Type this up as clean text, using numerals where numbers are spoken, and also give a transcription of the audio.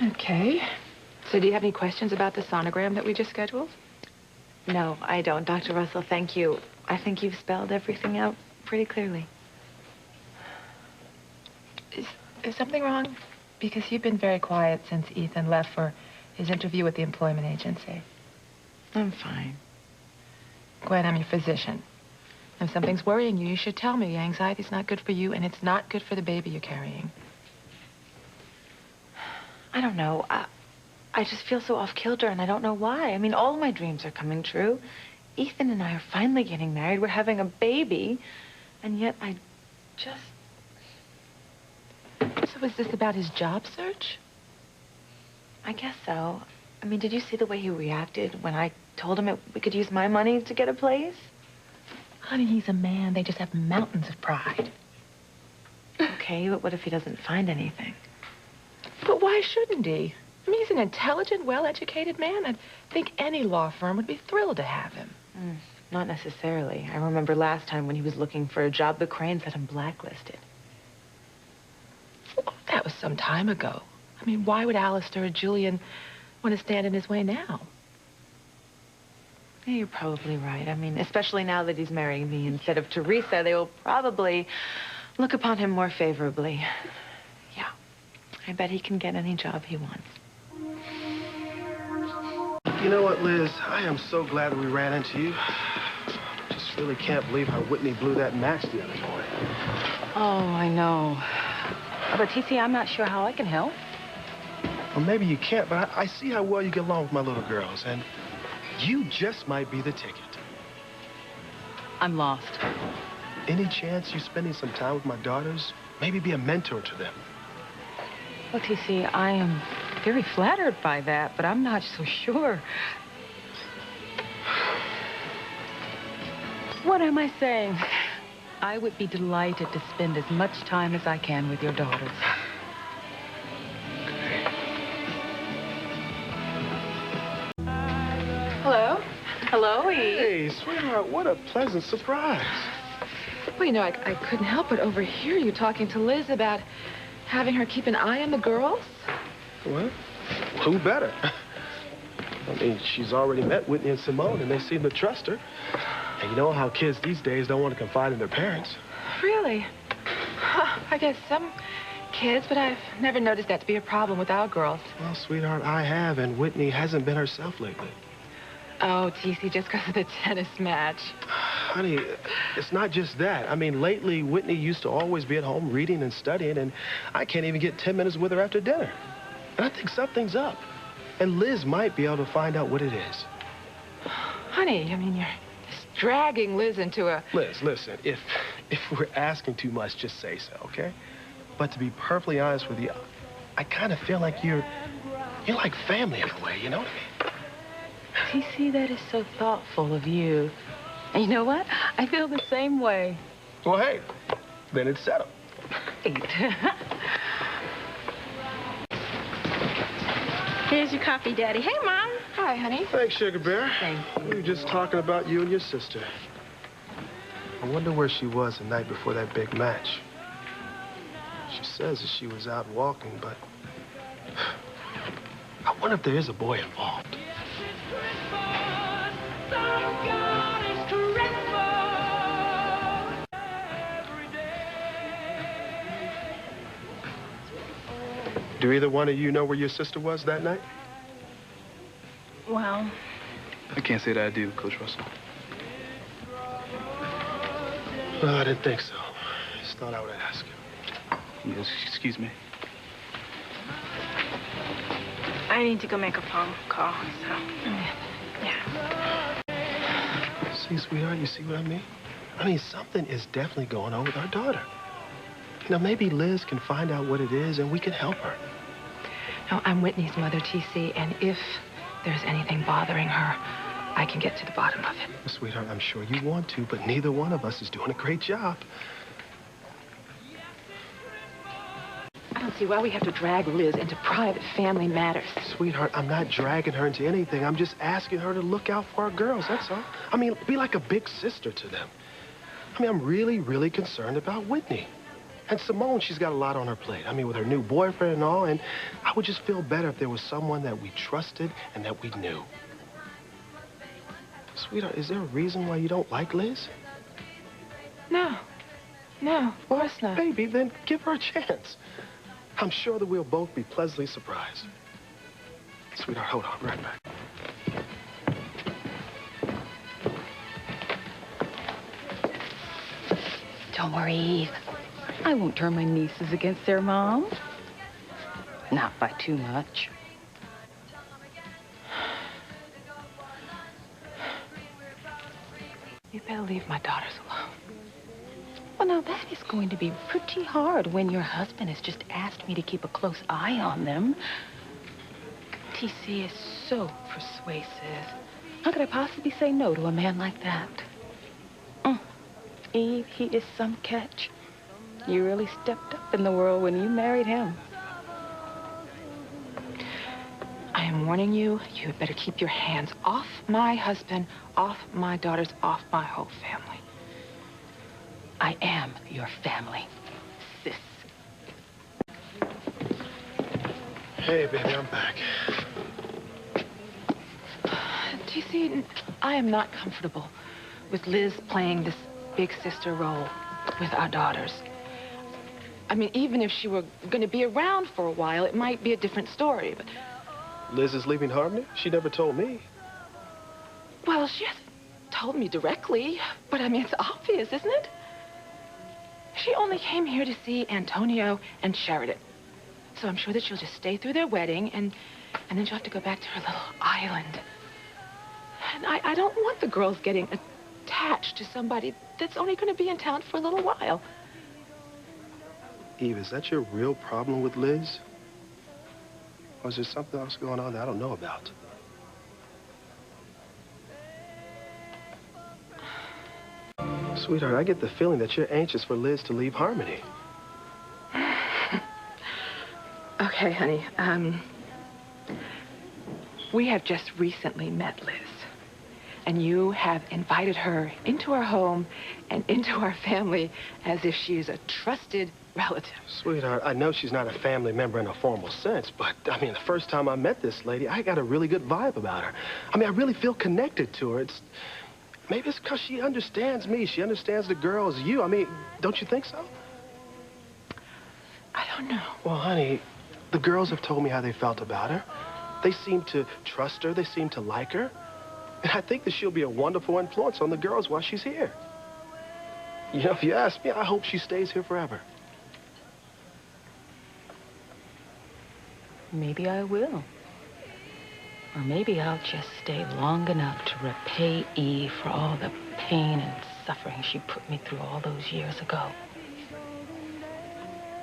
Okay. So do you have any questions about the sonogram that we just scheduled? No, I don't. Dr. Russell, thank you. I think you've spelled everything out pretty clearly. Is something wrong? Because you've been very quiet since Ethan left for his interview with the employment agency. I'm fine. Gwen, I'm your physician. If something's worrying you, you should tell me. Anxiety's not good for you, and it's not good for the baby you're carrying. I don't know. I just feel so off-kilter, and I don't know why. I mean, all of my dreams are coming true. Ethan and I are finally getting married. We're having a baby, and yet I just... So is this about his job search? I guess so. I mean, did you see the way he reacted when I told him we could use my money to get a place? Honey, he's a man. They just have mountains of pride. Okay, but what if he doesn't find anything? But why shouldn't he? I mean, he's an intelligent, well-educated man. I think any law firm would be thrilled to have him. Not necessarily. I remember last time when he was looking for a job, the Cranes had him blacklisted. Well, that was some time ago. I mean, why would Alistair or Julian want to stand in his way now? Yeah, you're probably right. I mean, especially now that he's marrying me instead of Teresa, they will probably look upon him more favorably. Yeah, I bet he can get any job he wants. You know what, Liz? I am so glad that we ran into you. Just really can't believe how Whitney blew that match the other morning. Oh, I know. But, TC, I'm not sure how I can help. Well, maybe you can't, but I see how well you get along with my little girls, and you just might be the ticket. I'm lost. Any chance you spending some time with my daughters? Maybe be a mentor to them. Well, TC, I am very flattered by that, but I'm not so sure. What am I saying? I would be delighted to spend as much time as I can with your daughters. Hello? Hello, E. Hey, sweetheart, what a pleasant surprise. Well, you know, I couldn't help but overhear you talking to Liz about having her keep an eye on the girls. Well, who better? I mean, she's already met Whitney and Simone, and they seem to trust her. And you know how kids these days don't want to confide in their parents. Really? Huh, I guess some kids, but I've never noticed that to be a problem with our girls. Well, sweetheart, I have, and Whitney hasn't been herself lately. Oh, TC, just because of the tennis match. Honey, it's not just that. I mean, lately, Whitney used to always be at home reading and studying, and I can't even get 10 minutes with her after dinner. And I think something's up. And Liz might be able to find out what it is. Honey, I mean, you're just dragging Liz into a... Liz, listen, if we're asking too much, just say so, okay? But to be perfectly honest with you, I kind of feel like you're like family in a way, you know what I mean? TC, that is so thoughtful of you. And you know what? I feel the same way. Well, hey, then it's settled. Here's your coffee, Daddy. Hey, Mom. Hi, honey. Thanks, Sugar Bear. Thank you. We were just talking about you and your sister. I wonder where she was the night before that big match. She says that she was out walking, but I wonder if there is a boy involved. Do either one of you know where your sister was that night? Well, I can't say that I do, Coach Russell. Well, I didn't think so. Just thought I would ask. Yes, excuse me. I need to go make a phone call, so... Yeah. See, sweetheart, you see what I mean? I mean, something is definitely going on with our daughter. You know, maybe Liz can find out what it is and we can help her. No, I'm Whitney's mother, TC, and if there's anything bothering her, I can get to the bottom of it. Well, sweetheart, I'm sure you want to, but neither one of us is doing a great job. I don't see why we have to drag Liz into private family matters. Sweetheart, I'm not dragging her into anything. I'm just asking her to look out for our girls, that's all. I mean, be like a big sister to them. I mean, I'm really, really concerned about Whitney. And Simone, she's got a lot on her plate. I mean, with her new boyfriend and all, and I would just feel better if there was someone that we trusted and that we knew. Sweetheart, is there a reason why you don't like Liz? No. No, of course not. Baby, then give her a chance. I'm sure that we'll both be pleasantly surprised. Sweetheart, hold on, right back. Don't worry, Eve. I won't turn my nieces against their mom. Not by too much. You better leave my daughters alone. Well, now, that is going to be pretty hard when your husband has just asked me to keep a close eye on them. TC is so persuasive. How could I possibly say no to a man like that? Eve, he is some catch. You really stepped up in the world when you married him. I am warning you, you had better keep your hands off my husband, off my daughters, off my whole family. I am your family, sis. Hey, baby, I'm back. Do you see, I am not comfortable with Liz playing this big sister role with our daughters. I mean, even if she were going to be around for a while, it might be a different story, but... Liz is leaving Harmony? She never told me. Well, she hasn't told me directly, but I mean, it's obvious, isn't it? She only came here to see Antonio and Sheridan. So I'm sure that she'll just stay through their wedding, and then she'll have to go back to her little island. And I don't want the girls getting attached to somebody that's only going to be in town for a little while. Eve, is that your real problem with Liz? Or is there something else going on that I don't know about? Sweetheart, I get the feeling that you're anxious for Liz to leave Harmony. Okay, honey. We have just recently met Liz. And you have invited her into our home and into our family as if she is a trusted relative. Sweetheart, I know she's not a family member in a formal sense, but, I mean, the first time I met this lady, I got a really good vibe about her. I mean, I really feel connected to her. Maybe it's because she understands me. She understands the girls, you. I mean, don't you think so? I don't know. Well, honey, the girls have told me how they felt about her. They seem to trust her. They seem to like her. And I think that she'll be a wonderful influence on the girls while she's here. You know, if you ask me, I hope she stays here forever. Maybe I will. Or maybe I'll just stay long enough to repay Eve for all the pain and suffering she put me through all those years ago.